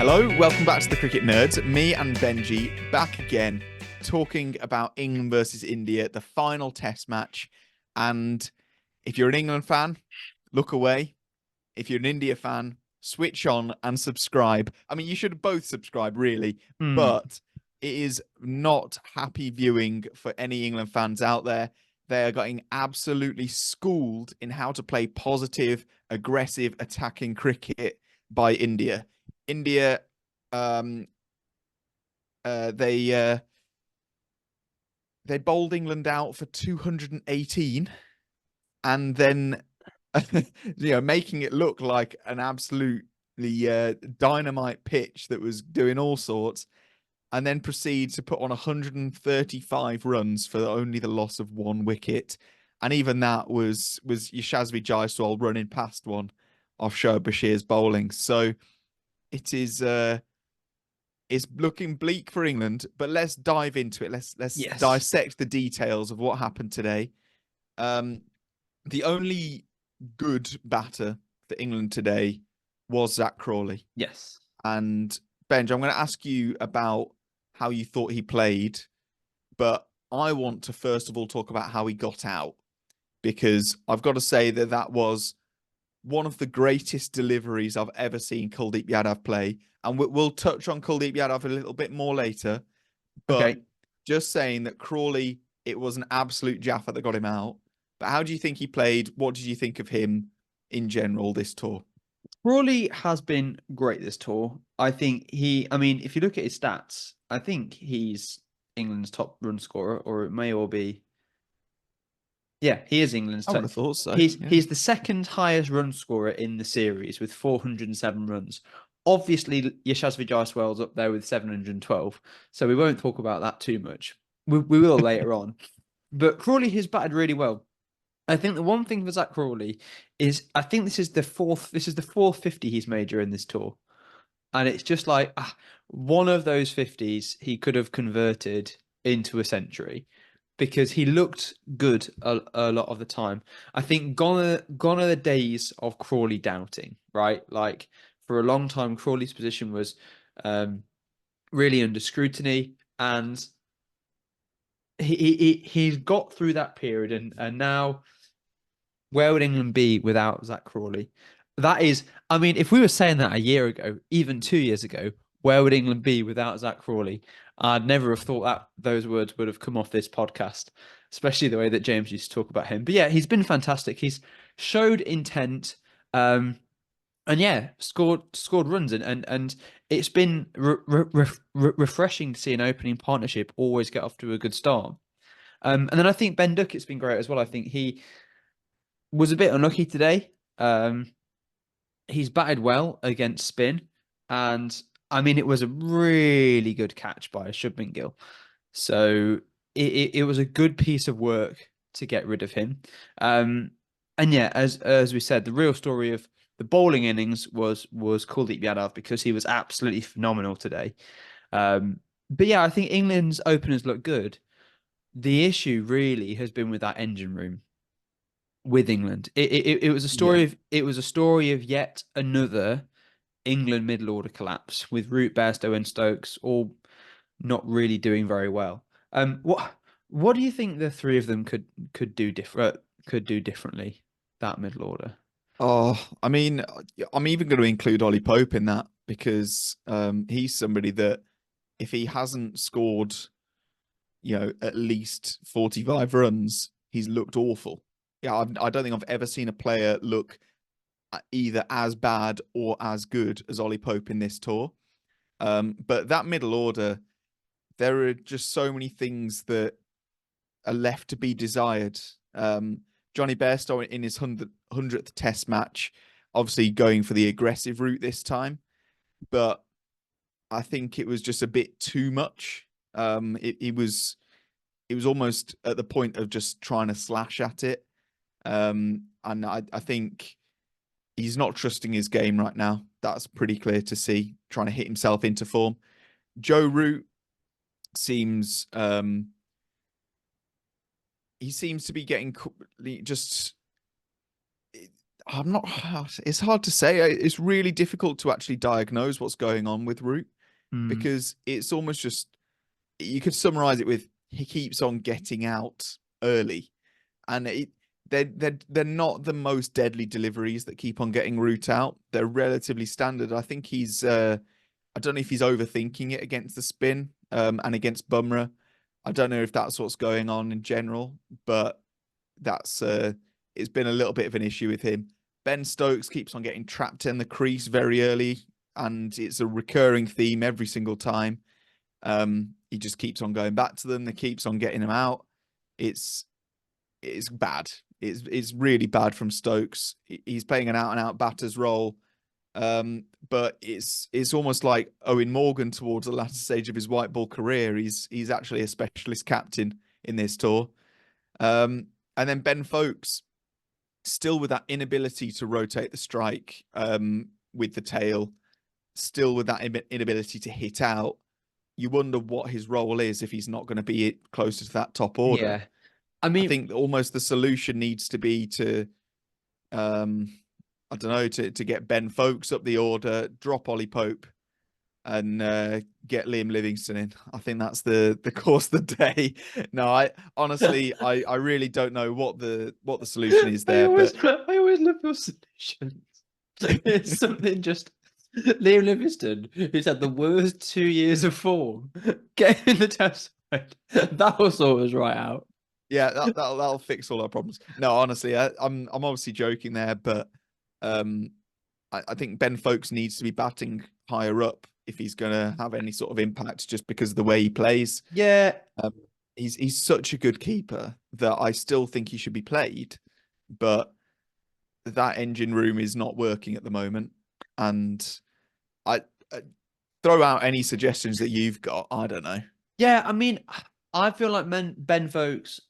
Hello, welcome back to the Cricket Nerds. Me and Benji back again, talking about England versus India, the final test match. And if you're an England fan, look away. If you're an India fan, switch on and subscribe. I mean, you should both subscribe, really, but it is not happy viewing for any England fans out there. They are getting absolutely schooled in how to play positive, aggressive, attacking cricket by India. India, they bowled England out for 218, and then making it look like an absolutely dynamite pitch that was doing all sorts, and then proceed to put on 135 runs for only the loss of 1 wicket, and even that was Yashasvi Jaiswal running past one off Shoaib Bashir's bowling. So it is it's looking bleak for England, but let's dive into it. Let's dissect the details of what happened today. The only good batter for England today was Zack Crawley. Yes. And Benj, I'm going to ask you about how you thought he played, but I want to first of all talk about how he got out, because I've got to say that was one of the greatest deliveries I've ever seen Kuldeep Yadav play. And we'll touch on Kuldeep Yadav a little bit more later. But just saying that Crawley, it was an absolute Jaffa that got him out. But how do you think he played? What did you think of him in general this tour? Crawley has been great this tour. I think if you look at his stats, I think he's England's top run scorer, or it may all be. Yeah, he is England's top. I would have thought so. He's the second highest run scorer in the series with 407 runs. Obviously, Yashasvi Jaiswal's up there with 712, so we won't talk about that too much. We will later on. But Crawley has batted really well. I think the one thing for Zack Crawley is I think this is the fourth 50 he's made during this tour. And it's just like one of those 50s he could have converted into a century, because he looked good a lot of the time. I think gone are the days of Crawley doubting, right? Like, for a long time, Crawley's position was really under scrutiny, and he's got through that period, and now where would England be without Zack Crawley? That is, I mean, if we were saying that a year ago, even 2 years ago, where would England be without Zack Crawley? I'd never have thought that those words would have come off this podcast, especially the way that James used to talk about him. But yeah, he's been fantastic. He's showed intent, and yeah, scored runs, and it's been refreshing to see an opening partnership always get off to a good start. And then I think Ben Duckett's been great as well. I think he was a bit unlucky today. He's batted well against spin, and I mean, it was a really good catch by Shubman Gill. So it was a good piece of work to get rid of him. And yeah, as we said, the real story of the bowling innings was Kuldeep Yadav, because he was absolutely phenomenal today. But yeah, I think England's openers look good. The issue really has been with that engine room with England. It was a story of yet another England middle order collapse, with Root, Bairstow, and Stokes all not really doing very well. What do you think the three of them could do differently, that middle order? Oh, I mean, I'm even going to include Ollie Pope in that, because he's somebody that, if he hasn't scored, at least 45 runs, he's looked awful. Yeah, I don't think I've ever seen a player look either as bad or as good as Ollie Pope in this tour. But that middle order, there are just so many things that are left to be desired. Johnny Bairstow in his 100th test match, obviously going for the aggressive route this time, but I think it was just a bit too much. It was almost at the point of just trying to slash at it. And I think he's not trusting his game right now. That's pretty clear to see, trying to hit himself into form. Joe Root seems he seems to be getting just, I'm not. It's hard to say. It's really difficult to actually diagnose what's going on with Root Mm, because it's almost just you could summarize it with he keeps on getting out early, and they're not the most deadly deliveries that keep on getting Root out. They're relatively standard. I think he's I don't know if he's overthinking it against the spin and against Bumrah. I don't know if that's what's going on in general, but that's it's been a little bit of an issue with him. Ben Stokes keeps on getting trapped in the crease very early, and it's a recurring theme every single time. He just keeps on going back to them. They keeps on getting him out. It's it's bad. It's really bad from Stokes. He's playing an out and out batter's role. But it's almost like Owen Morgan towards the latter stage of his white ball career. He's actually a specialist captain in this tour. And then Ben Foakes, still with that inability to rotate the strike with the tail, still with that inability to hit out. You wonder what his role is if he's not going to be closer to that top order. yeah. I I mean, think almost the solution needs to be to, I don't know, to get Ben Foakes up the order, drop Ollie Pope, and get Liam Livingston in. I think that's the course of the day. No, I honestly, I really don't know what the solution is there. But I always love your solutions. It's something just Liam Livingston, who's had the worst 2 years of form, getting in the test side. That will sort us right out. yeah, that'll fix all our problems. No, honestly, I'm obviously joking there, but um, I think Ben Foakes needs to be batting higher up if he's going to have any sort of impact, just because of the way he plays. Yeah, Um, he's such a good keeper that I still think he should be played, but that engine room is not working at the moment. And I throw out any suggestions that you've got. I don't know. yeah. I mean, I feel like Ben Foakes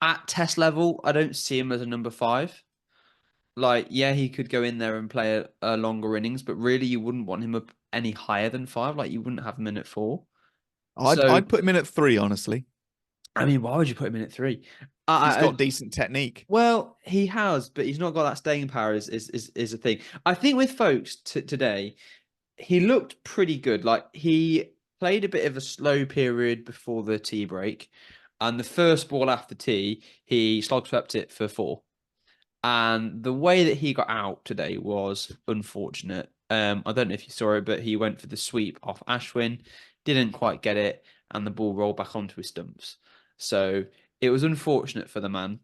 at test level, I don't see him as a number five. Like, yeah, he could go in there and play a longer innings, but really, you wouldn't want him up any higher than five. Like, you wouldn't have him in at four. So, I'd put him in at 3, honestly. I mean, why would you put him in at three? He's I got decent technique. well, he has, but he's not got that staying power. Is a thing. I think with folks today, he looked pretty good. Like he played a bit of a slow period before the tea break, and the first ball after tea, he slog swept it for four. And the way that he got out today was unfortunate. I don't know if you saw it, but he went for the sweep off Ashwin, didn't quite get it, and the ball rolled back onto his stumps. So it was unfortunate for the man.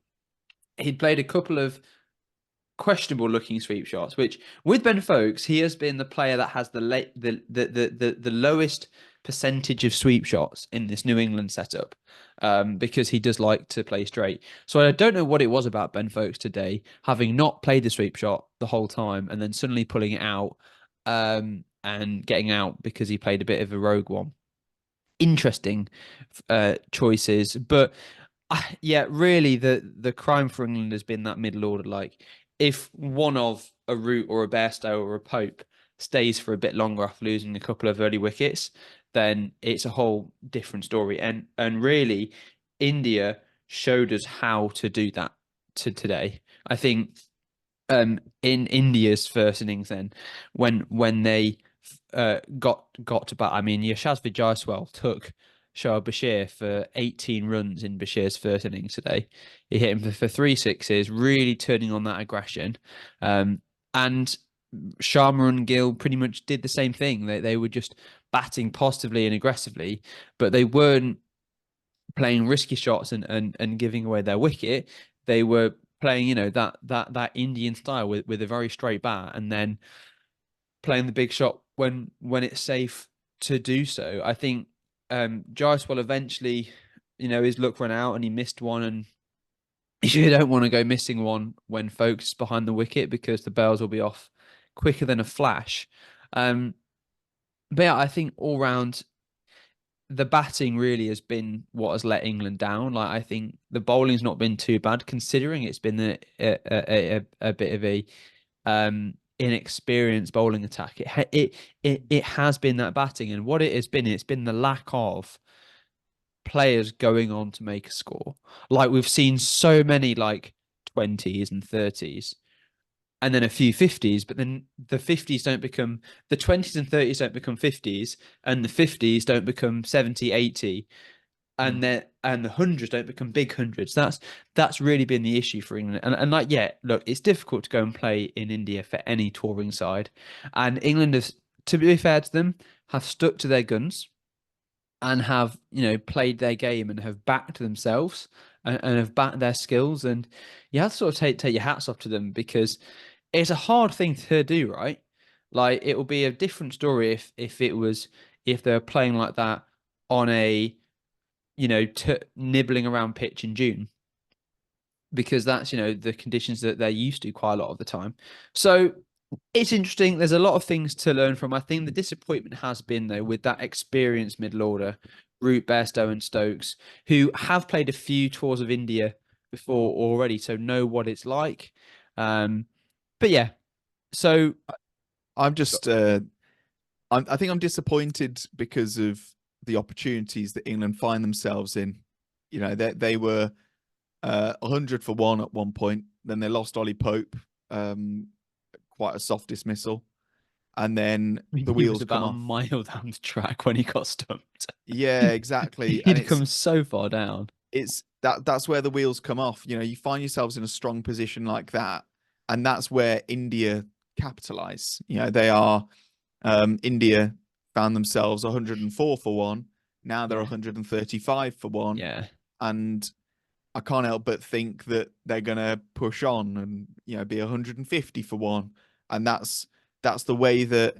He'd played a couple of questionable looking sweep shots, which with Ben Foakes, he has been the player that has the lowest percentage of sweep shots in this New England setup, because he does like to play straight. So I don't know what it was about Ben Foakes today, having not played the sweep shot the whole time and then suddenly pulling it out and getting out because he played a bit of a rogue one. Interesting choices, but yeah, really, the crime for England has been that middle order. Like, if one of a Root or a Bairstow or a Pope stays for a bit longer after losing a couple of early wickets, then it's a whole different story. And really, India showed us how to do that today. I think in India's first innings, then when they got to bat, I mean, Yashasvi Jaiswal took Shoaib Bashir for 18 runs in Bashir's first innings today. He hit him for 3 sixes, really turning on that aggression. And Sharma and Gill pretty much did the same thing. They were just batting positively and aggressively, but they weren't playing risky shots and giving away their wicket. They were playing, that Indian style with a very straight bat, and then playing the big shot when it's safe to do so. I think Jaiswal eventually, his luck ran out and he missed one, and you don't want to go missing one when Foakes is behind the wicket because the bells will be off quicker than a flash. But yeah, I think all round the batting really has been what has let England down. Like, I think the bowling's not been too bad considering it's been a bit of a inexperienced bowling attack. It has been that batting, and what it has been, it's been the lack of players going on to make a score. Like, we've seen so many like 20s and 30s, and then a few 50s, but then the 50s don't become, the 20s and 30s don't become 50s, and the 50s don't become 70, 80, and the hundreds don't become big hundreds. That's really been the issue for England. And like, yeah, look, it's difficult to go and play in India for any touring side. And England has, to be fair to them, have stuck to their guns and have, played their game and have backed themselves and have backed their skills. And you have to sort of take your hats off to them, because it's a hard thing to do, right? Like, it will be a different story if they were playing like that on a, nibbling around pitch in June, because that's, the conditions that they're used to quite a lot of the time. So it's interesting. There's a lot of things to learn from. I think the disappointment has been, though, with that experienced middle order, Root, Bairstow and Stokes, who have played a few tours of India before already, so know what it's like. But yeah, so I'm just, I think I'm disappointed because of the opportunities that England find themselves in. They were 100 for one at one point. Then they lost Ollie Pope, quite a soft dismissal, and then the he was wheels come about a off. mile down the track when he got stumped. Yeah, exactly. And He'd come so far down. That's where the wheels come off. You find yourselves in a strong position like that, and that's where India capitalize. They are India found themselves 104 for one. Now they're 135 for one. Yeah. And I can't help but think that they're gonna push on and be 150 for one. And that's the way that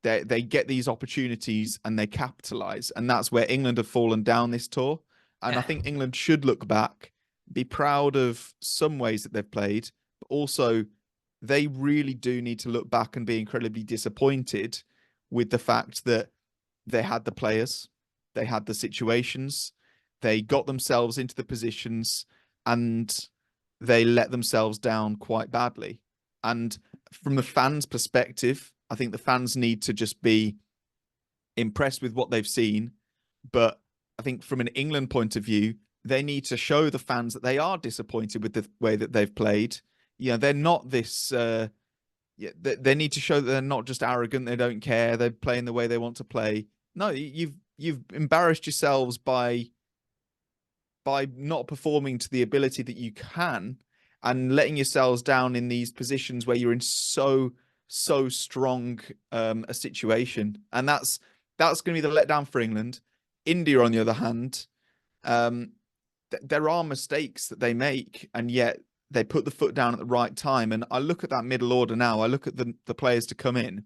they get these opportunities and they capitalize. And that's where England have fallen down this tour. And I think England should look back, be proud of some ways that they've played, but also they really do need to look back and be incredibly disappointed with the fact that they had the players, they had the situations, they got themselves into the positions, and they let themselves down quite badly. And from the fans' perspective, I think the fans need to just be impressed with what they've seen. But I think from an England point of view, they need to show the fans that they are disappointed with the way that they've played. They're not this. They need to show that they're not just arrogant. They don't care. They're playing the way they want to play. No, you've embarrassed yourselves by not performing to the ability that you can, and letting yourselves down in these positions where you're in so strong a situation. And that's going to be the letdown for England. India, on the other hand, there are mistakes that they make, and yet they put the foot down at the right time. And I look at that middle order now. I look at the players to come in.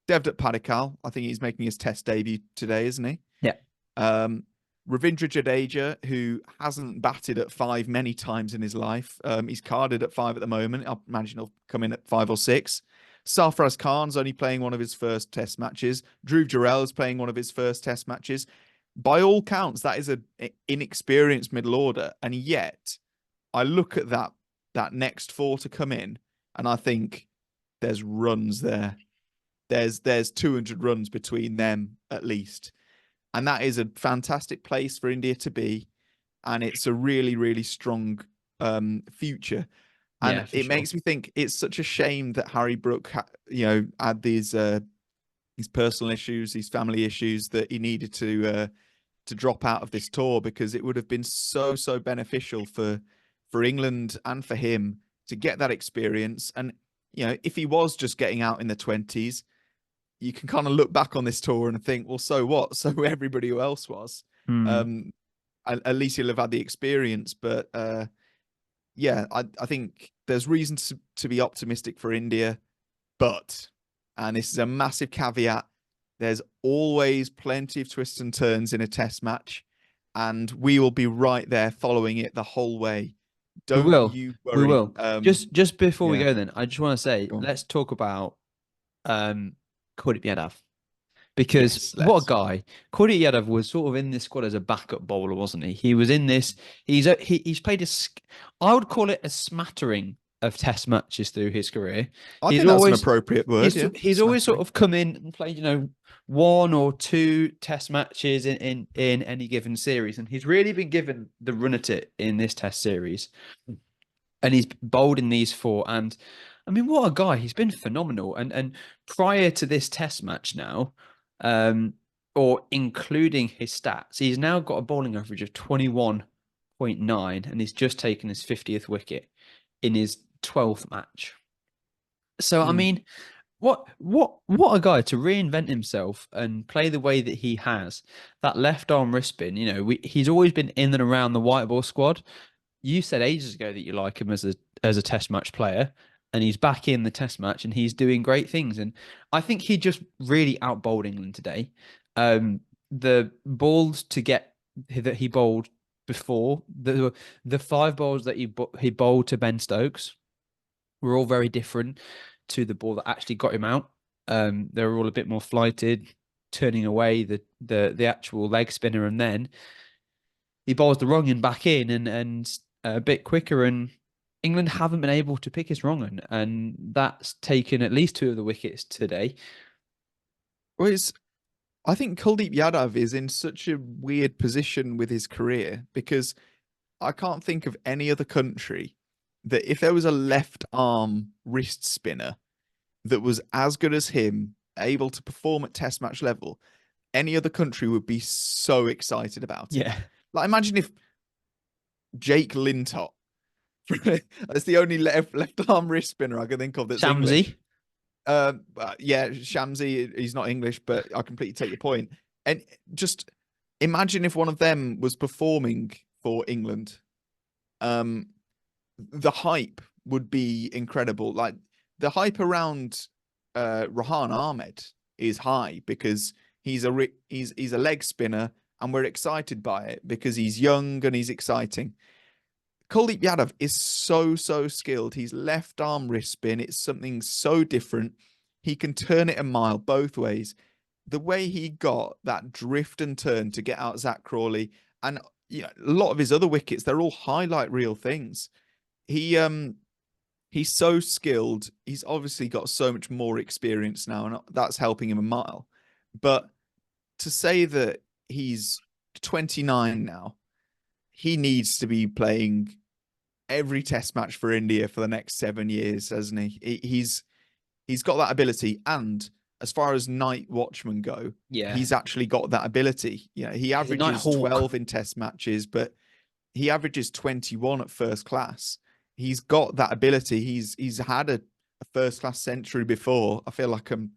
Devdutt Padikkal, I think he's making his test debut today, isn't he? Yeah. Ravindra Jadeja, who hasn't batted at 5 many times in his life. He's carded at 5 at the moment. I imagine he'll come in at 5 or 6. Sarfaraz Khan's only playing one of his first test matches. Dhruv Jurel is playing one of his first test matches. By all counts, that is an inexperienced middle order. And yet, I look at that next 4 to come in, and I think there's runs there. There's 200 runs between them at least. And that is a fantastic place for India to be. And it's a really, really strong future. And it makes me think it's such a shame that Harry Brook, had these personal issues, these family issues, that he needed to drop out of this tour, because it would have been so beneficial for England and for him to get that experience. And if he was just getting out in the 20s, you can kind of look back on this tour and think, well, so what? So everybody who else was. At least he'll have had the experience. But yeah, I think there's reason to be optimistic for India. But, and this is a massive caveat, there's always plenty of twists and turns in a test match, and we will be right there following it the whole way. Don't you worry. We will. Just before we go, then, I just want to say, let's talk about Kuldeep Yadav, because what a guy. Kuldeep Yadav was sort of in this squad as a backup bowler, wasn't he? He was in this. He's played I would call it a smattering of test matches through his career. I think that's an appropriate word. He's always sort of come in and played, 1 or 2 test matches in any given series, and he's really been given the run at it in this test series. and he's bowled in these four. And I mean, what a guy! He's been phenomenal. And prior to this Test match now, or including his stats, he's now got a bowling average of 21.9, and he's just taken his 50th wicket in his 12th match. So I Mm. mean, what a guy to reinvent himself and play the way that he has. That left arm wrist spin, he's always been in and around the white ball squad. You said ages ago that you like him as a Test match player, and he's back in the Test match and he's doing great things. And I think he just really outbowled England today. The balls to get that he bowled before, the five balls that he bowled to Ben Stokes were all very different to the ball that actually got him out. They were all a bit more flighted, turning away the actual leg spinner, and then he bowls the wrong end back in and a bit quicker, and England haven't been able to pick his wrong end, and that's taken at least two of the wickets today. Well, I think Kuldeep Yadav is in such a weird position with his career because I can't think of any other country that if there was a left arm wrist spinner that was as good as him, able to perform at Test match level, any other country would be so excited about it. Yeah. Like imagine if Jake Lintott, that's the only left arm wrist spinner I can think of that's English. Shamsi. Yeah, Shamsi, he's not English, but I completely take your point. And just imagine if one of them was performing for England. The hype would be incredible. Like the hype around Rahan Ahmed is high because he's a leg spinner and we're excited by it because he's young and he's exciting. Kuldeep Yadav is so skilled. He's left arm wrist spin. It's something so different. He can turn it a mile both ways. The way he got that drift and turn to get out Zack Crawley, and a lot of his other wickets, they're all highlight reel things. He's so skilled. He's obviously got so much more experience now, and that's helping him a mile. But to say that he's 29 now, he needs to be playing every Test match for India for the next 7 years, hasn't he? He's got that ability, and as far as night watchmen go, he's actually got that ability. He averages 12 in Test matches, but he averages 21 at first class. He's got that ability. He's had a first class century before. I feel like I'm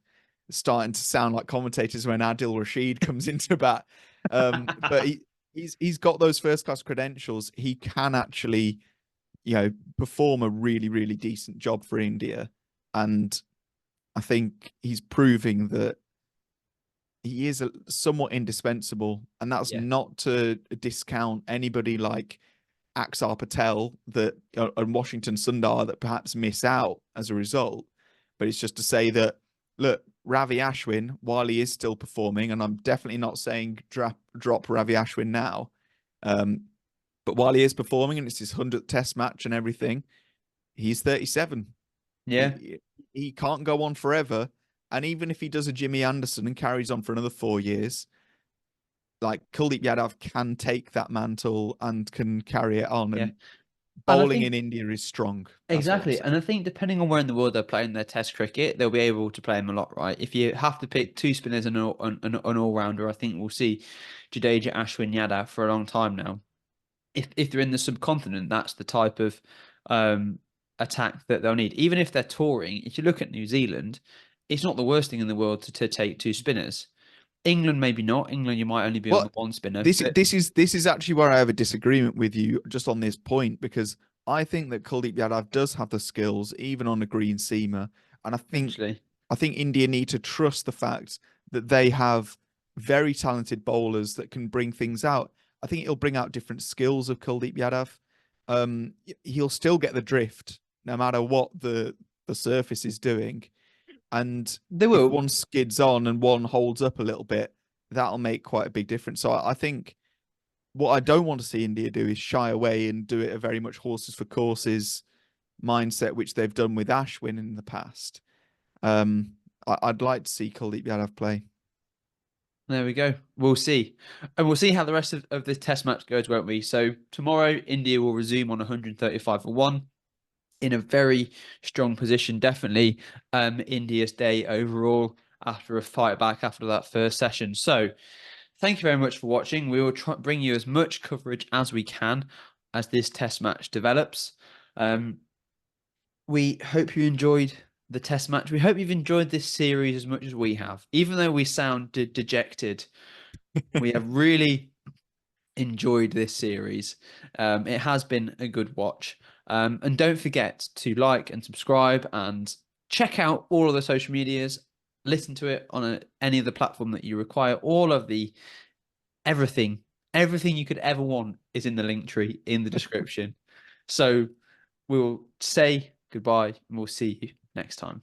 starting to sound like commentators when Adil Rashid comes into bat. But he's got those first class credentials. He can actually, perform a really decent job for India. And I think he's proving that he is somewhat indispensable. And that's not to discount anybody like Axar Patel and Washington Sundar that perhaps miss out as a result. But it's just to say that, look, Ravi Ashwin, while he is still performing, and I'm definitely not saying drop Ravi Ashwin now, but while he is performing and it's his 100th Test match and everything, he's 37. Yeah. He can't go on forever. And even if he does a Jimmy Anderson and carries on for another 4 years, like Kuldeep Yadav can take that mantle and can carry it on. And bowling in India is strong. Exactly. And I think depending on where in the world they're playing their Test cricket, they'll be able to play him a lot, right? If you have to pick two spinners and an all-rounder, I think we'll see Jadeja, Ashwin, Yadav for a long time now. If they're in the subcontinent, that's the type of attack that they'll need. Even if they're touring, if you look at New Zealand, it's not the worst thing in the world to take two spinners. England, maybe not. England, you might only be on the one spinner. This is actually where I have a disagreement with you just on this point, because I think that Kuldeep Yadav does have the skills, even on a green seamer. And I think India need to trust the fact that they have very talented bowlers that can bring things out. I think it'll bring out different skills of Kuldeep Yadav. He'll still get the drift no matter what the surface is doing. And if one skids on and one holds up a little bit, that'll make quite a big difference. So I think what I don't want to see India do is shy away and do it a very much horses for courses mindset, which they've done with Ashwin in the past. I'd like to see Kuldeep Yadav play. There we go. We'll see. And we'll see how the rest of this Test match goes, won't we? So tomorrow, India will resume on 135 for 1. in a very strong position. Definitely India's day overall after a fight back after that first session. So thank you very much for watching. We will bring you as much coverage as we can as this test match develops. We hope you enjoyed the test match. We hope you've enjoyed this series as much as we have. Even though we sound dejected, we have really enjoyed this series. It has been a good watch. And don't forget to like and subscribe and check out all of the social medias. Listen to it on any of the platform that you require. All of the everything you could ever want is in the link tree in the description. So we'll say goodbye and we'll see you next time.